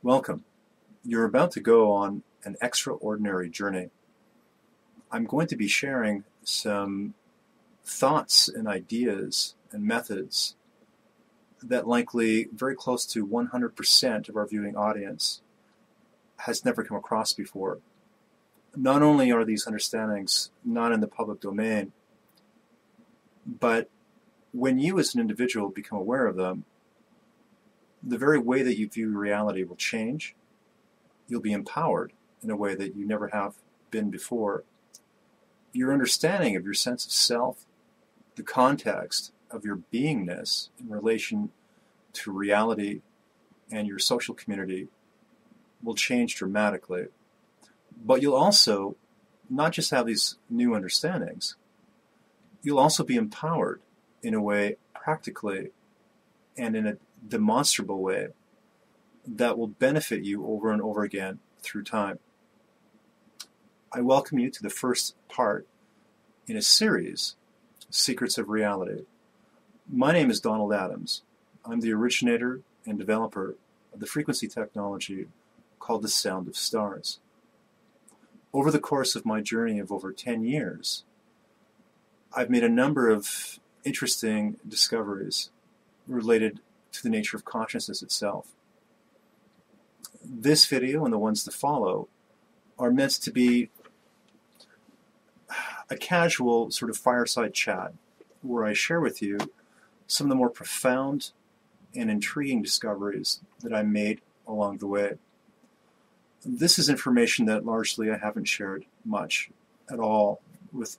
Welcome. You're about to go on an extraordinary journey. I'm going to be sharing some thoughts and ideas and methods that likely very close to 100% of our viewing audience has never come across before. Not only are these understandings not in the public domain, but when you as an individual become aware of them, the very way that you view reality will change. You'll be empowered in a way that you never have been before. Your understanding of your sense of self, the context of your beingness in relation to reality and your social community will change dramatically. But you'll also not just have these new understandings, you'll also be empowered in a way practically and in a demonstrable way that will benefit you over and over again through time. I welcome you to the first part in a series, Secrets of Reality. My name is Donald Adams. I'm the originator and developer of the frequency technology called the Sound of Stars. Over the course of my journey of over 10 years, I've made a number of interesting discoveries related to the nature of consciousness itself. This video and the ones to follow are meant to be a casual sort of fireside chat where I share with you some of the more profound and intriguing discoveries that I made along the way. This is information that largely I haven't shared much at all with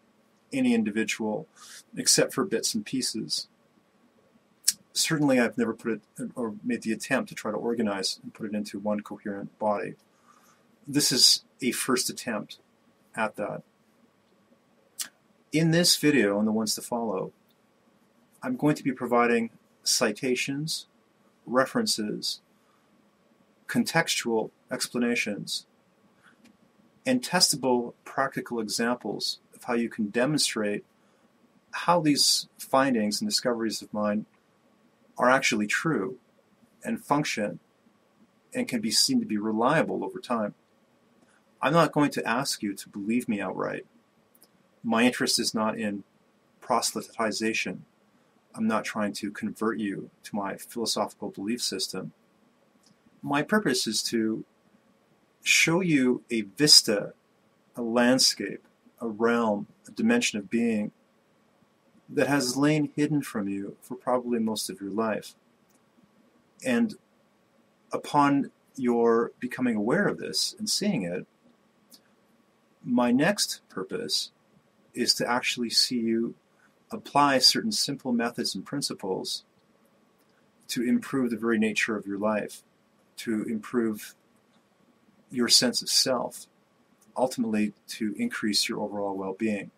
any individual except for bits and pieces. Certainly I've never put it or made the attempt to try to organize and put it into one coherent body. This is a first attempt at that. In this video and the ones to follow, I'm going to be providing citations, references, contextual explanations, and testable practical examples of how you can demonstrate how these findings and discoveries of mine are actually true and function and can be seen to be reliable over time. I'm not going to ask you to believe me outright. My interest is not in proselytization. I'm not trying to convert you to my philosophical belief system. My purpose is to show you a vista, a landscape, a realm, a dimension of being that has lain hidden from you for probably most of your life. And upon your becoming aware of this and seeing it, my next purpose is to actually see you apply certain simple methods and principles to improve the very nature of your life, to improve your sense of self, ultimately to increase your overall well-being,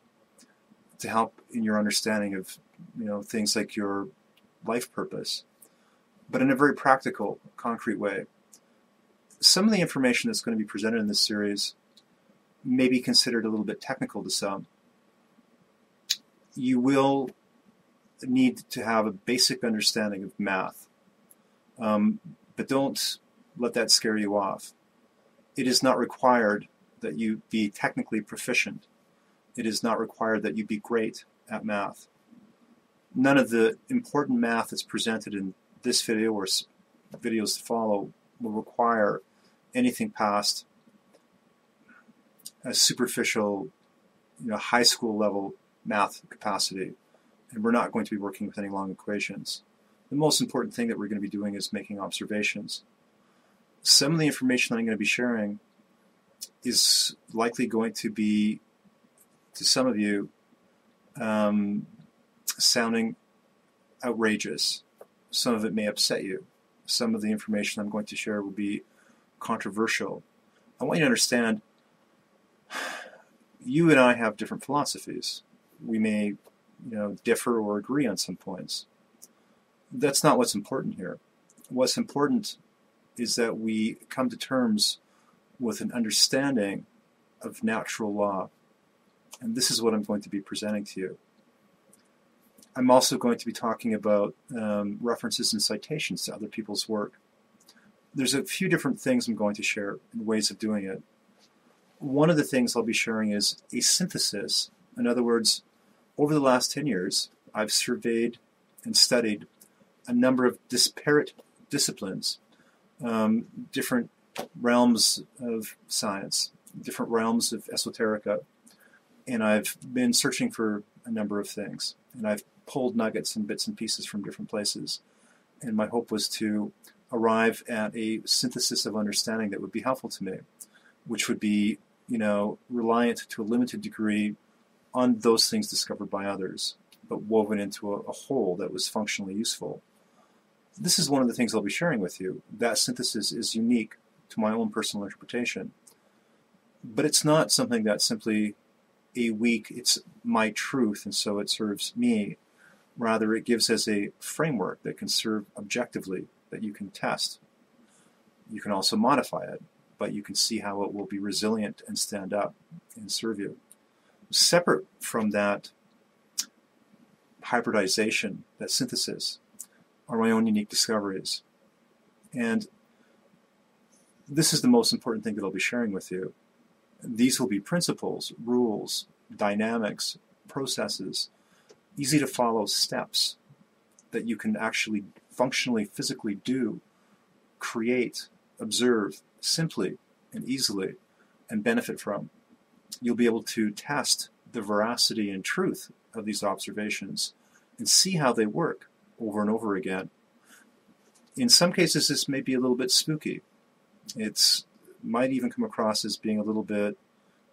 to help in your understanding of things like your life purpose, but in a very practical, concrete way. Some of the information that's going to be presented in this series may be considered a little bit technical to some. You will need to have a basic understanding of math, but don't let that scare you off. It is not required that you be technically proficient. It is not required that you be great at math. None of the important math that's presented in this video or videos to follow will require anything past a superficial, high school level math capacity. And we're not going to be working with any long equations. The most important thing that we're going to be doing is making observations. Some of the information that I'm going to be sharing is likely going to be, to some of you, sounding outrageous. Some of it may upset you. Some of the information I'm going to share will be controversial. I want you to understand, you and I have different philosophies. We may, differ or agree on some points. That's not what's important here. What's important is that we come to terms with an understanding of natural law. And this is what I'm going to be presenting to you. I'm also going to be talking about references and citations to other people's work. there's a few different things I'm going to share and ways of doing it. One of the things I'll be sharing is a synthesis. In other words, over the last 10 years, I've surveyed and studied a number of disparate disciplines, different realms of science, different realms of esoterica, and I've been searching for a number of things, and I've pulled nuggets and bits and pieces from different places, and my hope was to arrive at a synthesis of understanding that would be helpful to me, which would be, reliant to a limited degree on those things discovered by others, but woven into a whole that was functionally useful. This is one of the things I'll be sharing with you. That synthesis is unique to my own personal interpretation, but it's not something that's simply it's my truth and so it serves me. Rather, it gives us a framework that can serve objectively, that you can test. You can also modify it, but you can see how it will be resilient and stand up and serve you. Separate from that hybridization, that synthesis, are my own unique discoveries. And this is the most important thing that I'll be sharing with you. These will be principles, rules, dynamics, processes, easy to follow steps that you can actually functionally, physically do, create, observe, simply and easily, and benefit from. You'll be able to test the veracity and truth of these observations and see how they work over and over again. In some cases, this may be a little bit spooky. It might even come across as being a little bit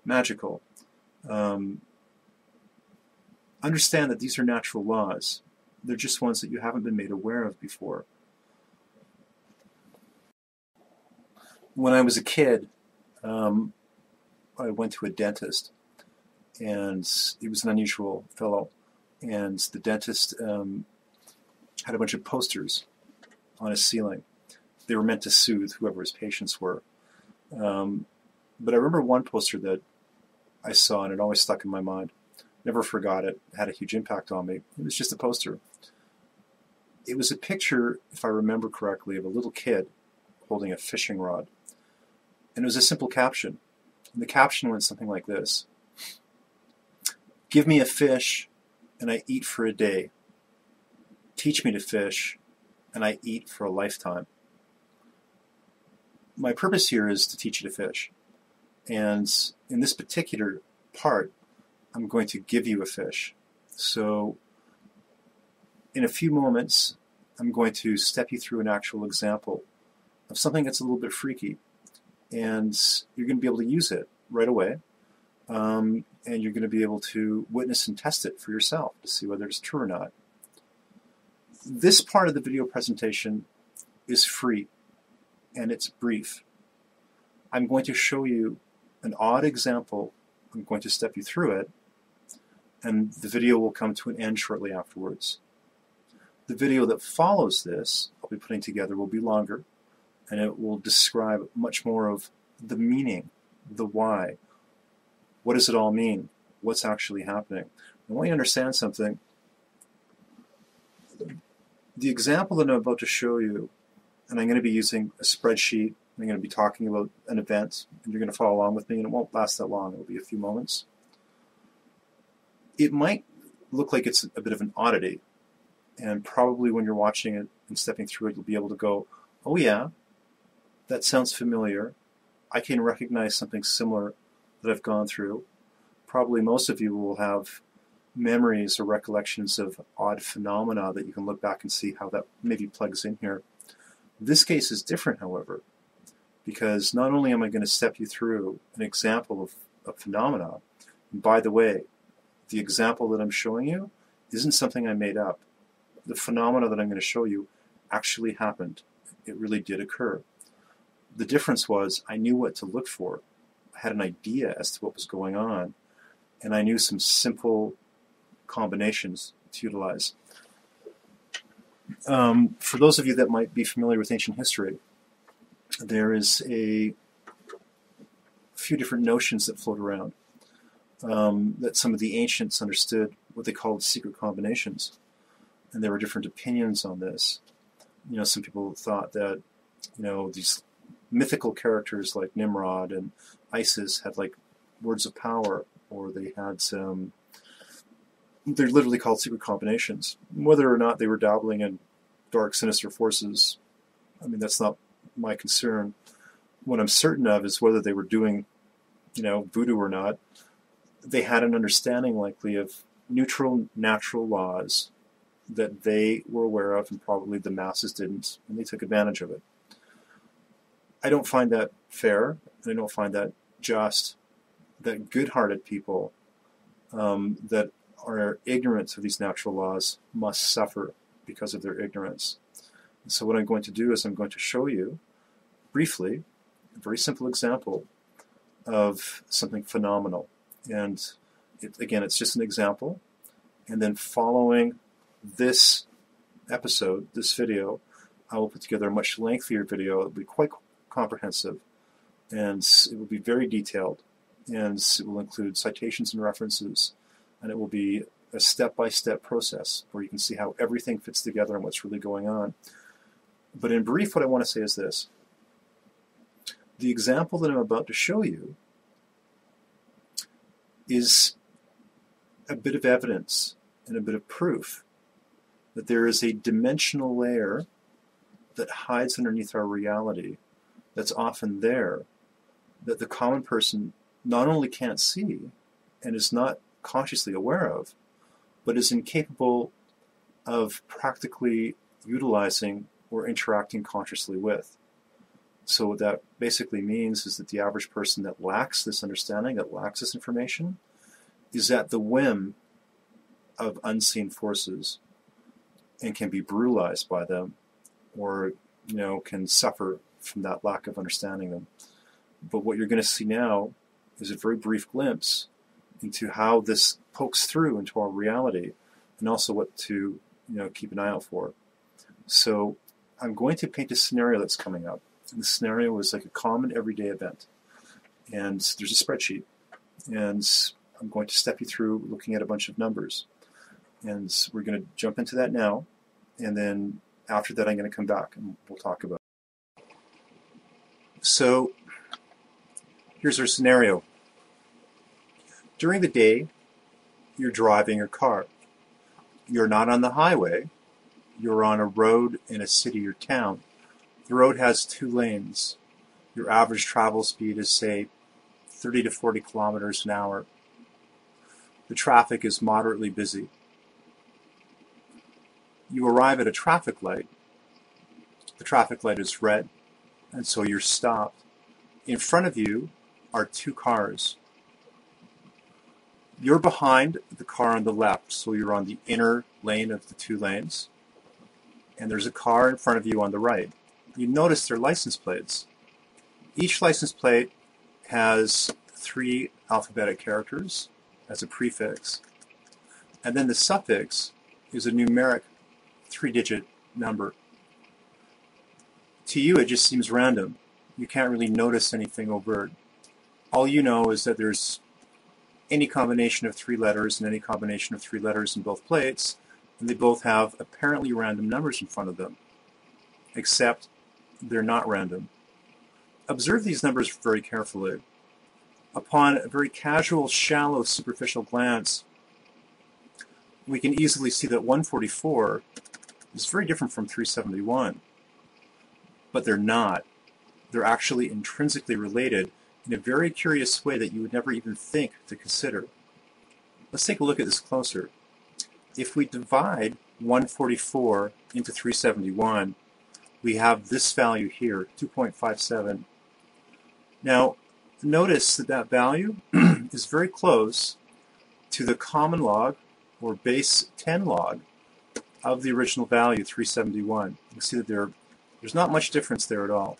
magical. Understand that these are natural laws. They're just ones that you haven't been made aware of before. When I was a kid, I went to a dentist, and he was an unusual fellow. And the dentist had a bunch of posters on his ceiling. They were meant to soothe whoever his patients were. But I remember one poster that I saw, and it always stuck in my mind. Never forgot it. It had a huge impact on me. It was just a poster. It was a picture, if I remember correctly, of a little kid holding a fishing rod. And it was a simple caption. And the caption went something like this: "Give me a fish, and I eat for a day. Teach me to fish, and I eat for a lifetime." My purpose here is to teach you to fish. And in this particular part, I'm going to give you a fish. So in a few moments, I'm going to step you through an actual example of something that's a little bit freaky. And you're going to be able to use it right away. And you're going to be able to witness and test it for yourself to see whether it's true or not. This part of the video presentation is free, and it's brief. I'm going to show you an odd example. I'm going to step you through it, and the video will come to an end shortly afterwards. The video that follows this, I'll be putting together, will be longer, and it will describe much more of the meaning, the why. What does it all mean? What's actually happening? I want you to understand something. The example that I'm about to show you, and I'm going to be using a spreadsheet, I'm going to be talking about an event, and you're going to follow along with me, and it won't last that long. It will be a few moments. It might look like it's a bit of an oddity, and probably when you're watching it and stepping through it, you'll be able to go, oh yeah, that sounds familiar. I can recognize something similar that I've gone through. Probably most of you will have memories or recollections of odd phenomena that you can look back and see how that maybe plugs in here. This case is different, however, because not only am I going to step you through an example of a phenomena, and by the way, the example that I'm showing you isn't something I made up. The phenomena that I'm going to show you actually happened. It really did occur. The difference was I knew what to look for. I had an idea as to what was going on, and I knew some simple combinations to utilize. For those of you that might be familiar with ancient history, there is a few different notions that float around, that some of the ancients understood what they called secret combinations. And there were different opinions on this. Some people thought that these mythical characters like Nimrod and Isis had like words of power, or they had some, they're literally called secret combinations. Whether or not they were dabbling in dark, sinister forces, I mean, that's not my concern. What I'm certain of is whether they were doing, voodoo or not, they had an understanding likely of neutral, natural laws that they were aware of and probably the masses didn't, and they took advantage of it. I don't find that fair, and I don't find that just, that good-hearted people that are ignorant of these natural laws must suffer because of their ignorance. And so what I'm going to do is I'm going to show you briefly a very simple example of something phenomenal. And again, it's just an example. And then following this episode, this video, I will put together a much lengthier video. It will be quite comprehensive, and it will be very detailed, and it will include citations and references, and it will be a step-by-step process where you can see how everything fits together and what's really going on. But in brief, what I want to say is this. The example that I'm about to show you is a bit of evidence and a bit of proof that there is a dimensional layer that hides underneath our reality that's often there, that the common person not only can't see and is not consciously aware of, but is incapable of practically utilizing or interacting consciously with. So what that basically means is that the average person that lacks this understanding, that lacks this information, is at the whim of unseen forces and can be brutalized by them, or can suffer from that lack of understanding them. But what you're going to see now is a very brief glimpse into how this pokes through into our reality, and also what to keep an eye out for. So I'm going to paint a scenario that's coming up. And the scenario is like a common everyday event. And there's a spreadsheet. And I'm going to step you through looking at a bunch of numbers. And we're going to jump into that now. And then after that, I'm going to come back and we'll talk about it. So here's our scenario. During the day, you're driving your car. You're not on the highway. You're on a road in a city or town. The road has 2 lanes. Your average travel speed is, say, 30 to 40 kilometers an hour. The traffic is moderately busy. You arrive at a traffic light. The traffic light is red, and so you're stopped. In front of you are 2 cars. You're behind the car on the left, so you're on the inner lane of the 2 lanes. And there's a car in front of you on the right. You notice their license plates. Each license plate has 3 alphabetic characters as a prefix. And then the suffix is a numeric 3-digit number. To you, it just seems random. You can't really notice anything overt. All you know is that there's any combination of 3 letters and any combination of 3 letters in both plates, and they both have apparently random numbers in front of them, except they're not random. Observe these numbers very carefully. Upon a very casual, shallow, superficial glance, we can easily see that 144 is very different from 371. But they're not. They're actually intrinsically related in a very curious way that you would never even think to consider. Let's take a look at this closer. If we divide 144 into 371, we have this value here, 2.57. Now, notice that that value is very close to the common log, or base 10 log, of the original value, 371. You can see that there's not much difference there at all.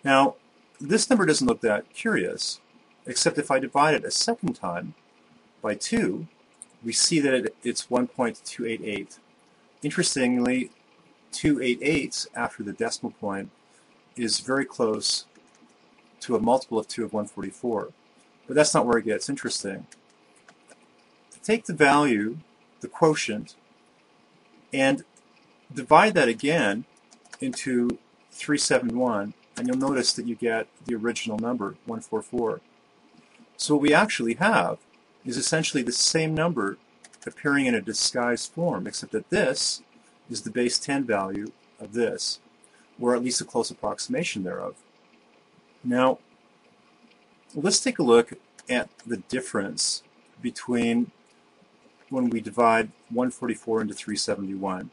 Now, this number doesn't look that curious, except if I divide it a second time by 2, we see that it's 1.288. Interestingly, 288 after the decimal point is very close to a multiple of 2 of 144. But that's not where it gets interesting. Take the value, the quotient, and divide that again into 371, and you'll notice that you get the original number, 144. So what we actually have is essentially the same number appearing in a disguised form, except that this is the base 10 value of this, or at least a close approximation thereof. Now, let's take a look at the difference between when we divide 144 into 371.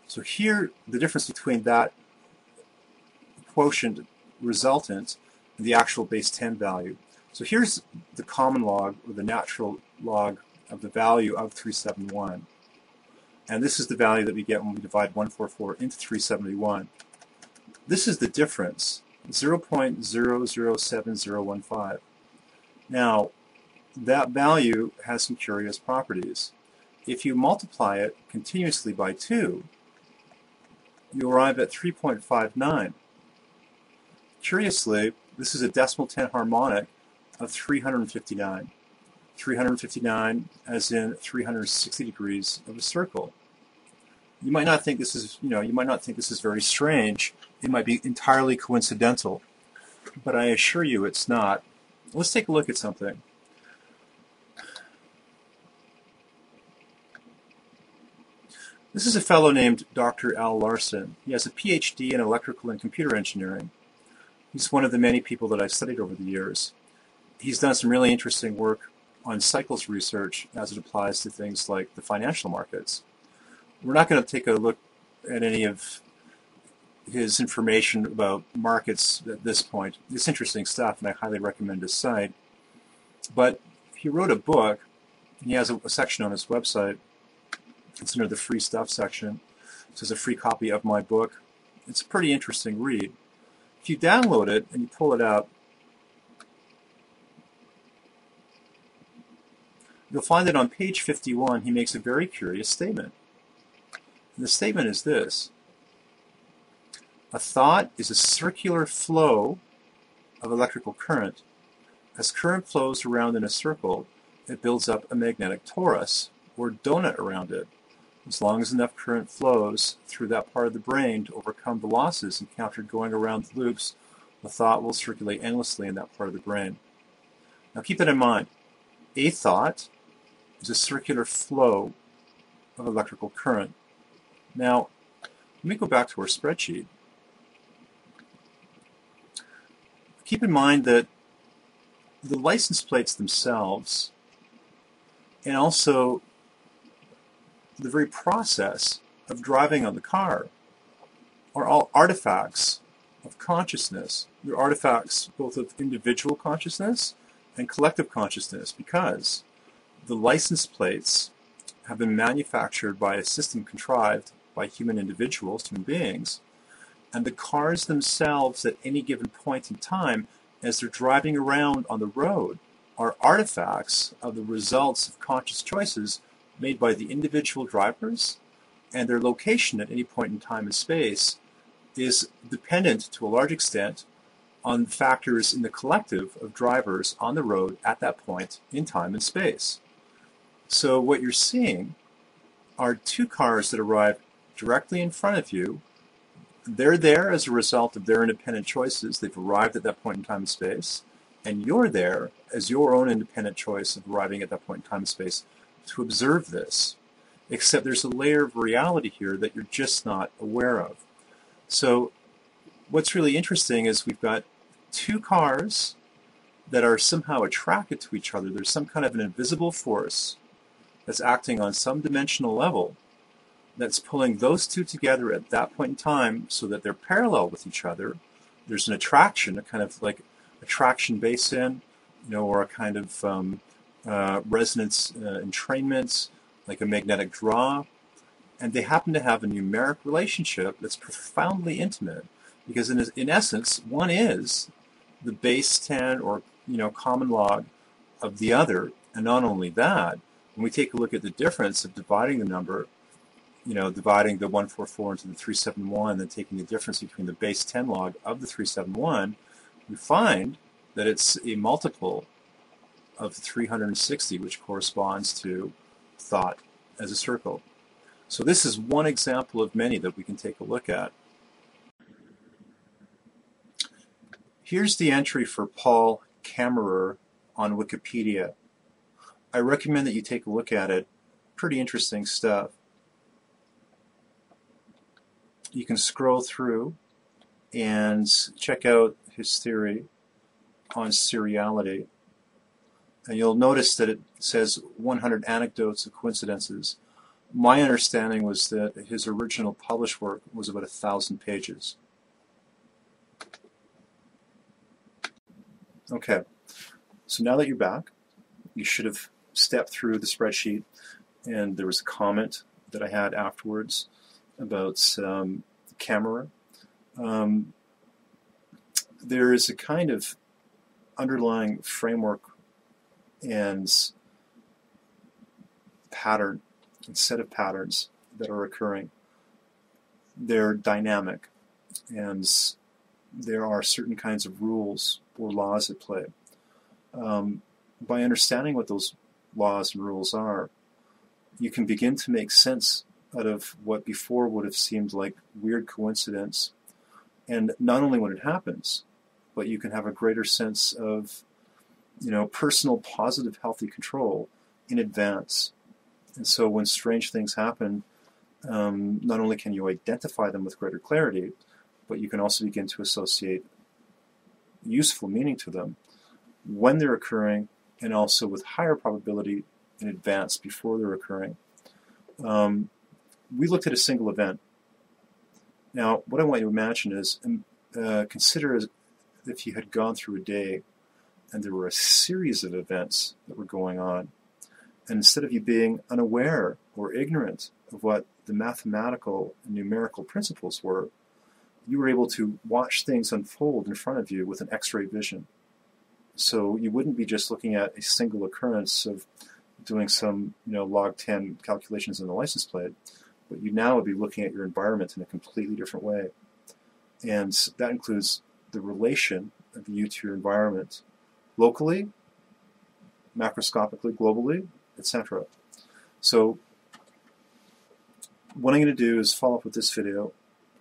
So here, the difference between that quotient resultant and the actual base 10 value. So here's the common log, or the natural log, of the value of 371. And this is the value that we get when we divide 144 into 371. This is the difference, 0.007015. Now, that value has some curious properties. If you multiply it continuously by 2, you arrive at 3.59. Curiously, this is a decimal 10 harmonic of 359. 359 as in 360 degrees of a circle. You might not think this is, you might not think this is very strange. It might be entirely coincidental, but I assure you it's not. Let's take a look at something. This is a fellow named Dr. Al Larson. He has a PhD in electrical and computer engineering. He's one of the many people that I've studied over the years. He's done some really interesting work on cycles research as it applies to things like the financial markets. We're not going to take a look at any of his information about markets at this point. It's interesting stuff, and I highly recommend his site. But he wrote a book. He has a section on his website. It's under the free stuff section. It says a free copy of my book. It's a pretty interesting read. If you download it and you pull it out, you'll find that on page 51 he makes a very curious statement. And the statement is this: a thought is a circular flow of electrical current. As current flows around in a circle, it builds up a magnetic torus, or donut, around it. As long as enough current flows through that part of the brain to overcome the losses encountered going around the loops, the thought will circulate endlessly in that part of the brain. Now keep that in mind. A thought is a circular flow of electrical current. Now, let me go back to our spreadsheet. Keep in mind that the license plates themselves, and also the very process of driving on the car, are all artifacts of consciousness. They're artifacts both of individual consciousness and collective consciousness, because the license plates have been manufactured by a system contrived by human individuals, human beings, and the cars themselves at any given point in time, as they're driving around on the road, are artifacts of the results of conscious choices made by the individual drivers, and their location at any point in time and space is dependent to a large extent on factors in the collective of drivers on the road at that point in time and space. So what you're seeing are two cars that arrive directly in front of you. They're there as a result of their independent choices. They've arrived at that point in time and space, and you're there as your own independent choice of arriving at that point in time and space to observe this, except there's a layer of reality here that you're just not aware of. So what's really interesting is we've got two cars that are somehow attracted to each other. There's some kind of an invisible force that's acting on some dimensional level that's pulling those two together at that point in time so that they're parallel with each other. There's an attraction, a kind of like attraction basin, or a kind of resonance entrainment, like a magnetic draw. And they happen to have a numeric relationship that's profoundly intimate, because in essence, one is the base 10 or common log of the other. And not only that, when we take a look at the difference of dividing the number, dividing the 144 into the 371, then taking the difference between the base 10 log of the 371, we find that it's a multiple of 360, which corresponds to thought as a circle. So this is one example of many that we can take a look at. Here's the entry for Paul Kammerer on Wikipedia. I recommend that you take a look at it. Pretty interesting stuff. You can scroll through and check out his theory on seriality. And you'll notice that it says 100 anecdotes of coincidences. My understanding was that his original published work was about 1,000 pages. Okay, so now that you're back, you should have stepped through the spreadsheet, and there was a comment that I had afterwards about Kammerer. There is a kind of underlying framework and pattern, and set of patterns that are occurring. They're dynamic, and there are certain kinds of rules or laws at play. By understanding what those laws and rules are, you can begin to make sense out of what before would have seemed like weird coincidence. And not only when it happens, but you can have a greater sense of, personal, positive, healthy control in advance. And so when strange things happen, not only can you identify them with greater clarity, but you can also begin to associate useful meaning to them when they're occurring, and also with higher probability in advance before they're occurring. We looked at a single event. Now, what I want you to imagine is, consider if you had gone through a day and there were a series of events that were going on, and instead of you being unaware or ignorant of what the mathematical and numerical principles were, you were able to watch things unfold in front of you with an X-ray vision. So you wouldn't be just looking at a single occurrence of doing some, log 10 calculations in the license plate, but you now would be looking at your environment in a completely different way. And that includes the relation of you to your environment, locally, macroscopically, globally, etc. So what I'm going to do is follow up with this video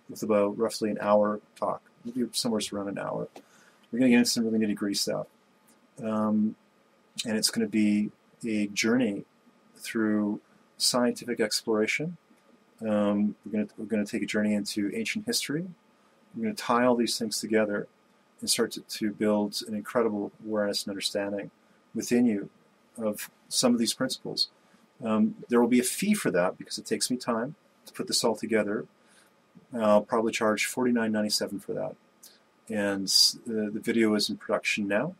with about roughly an hour talk, maybe somewhere around an hour. We're going to get into some really nitty-gritty stuff. And it's going to be a journey through scientific exploration. We're going to take a journey into ancient history. We're going to tie all these things together and start to build an incredible awareness and understanding within you of some of these principles. There will be a fee for that because it takes me time to put this all together. I'll probably charge $49.97 for that. And the video is in production now.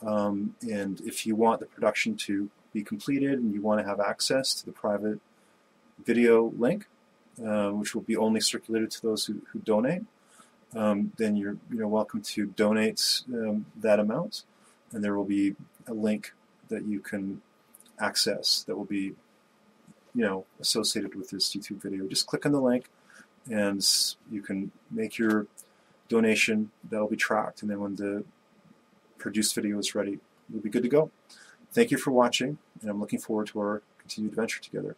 And if you want the production to be completed and you want to have access to the private video link, which will be only circulated to those who donate, then you're welcome to donate that amount, and there will be a link that you can access that will be associated with this YouTube video. Just click on the link and you can make your donation. That'll be tracked, and then when the produced video is ready, you'll be good to go. Thank you for watching, and I'm looking forward to our continued adventure together.